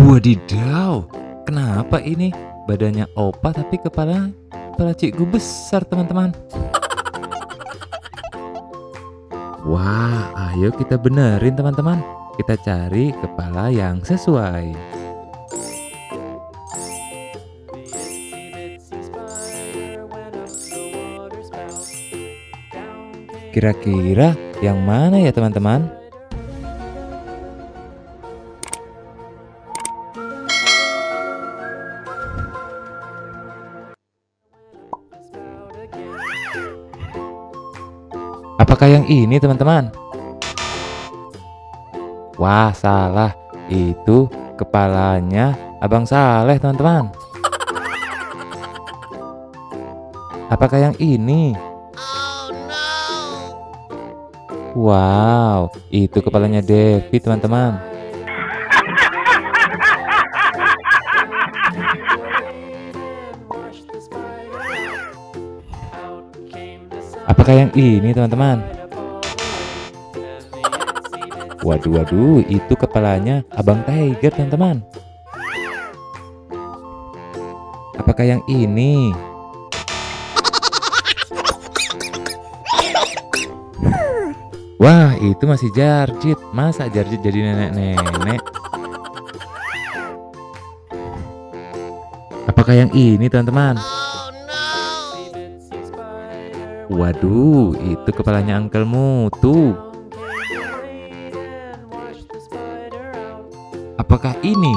Wadidaw, kenapa ini badannya opa tapi kepala cikgu besar, teman-teman. Wah, ayo kita benerin, teman-teman. Kita cari kepala yang sesuai. Kira-kira yang mana ya, teman-teman? Apakah yang ini, teman-teman? Wah, salah. Itu kepalanya Abang Saleh, teman-teman. Apakah yang ini? Wow, itu kepalanya Devi, teman-teman. Apakah yang ini, teman-teman? Waduh, itu kepalanya Abang Tiger, teman-teman. Apakah yang ini? Wah, itu masih Jarjit. Masa Jarjit jadi nenek-nenek? Apakah yang ini, teman-teman? Waduh, itu kepalanya Uncle Mutu. Apakah ini?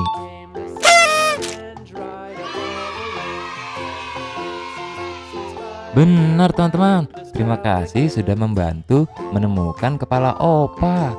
Benar, teman-teman. Terima kasih sudah membantu menemukan kepala opa.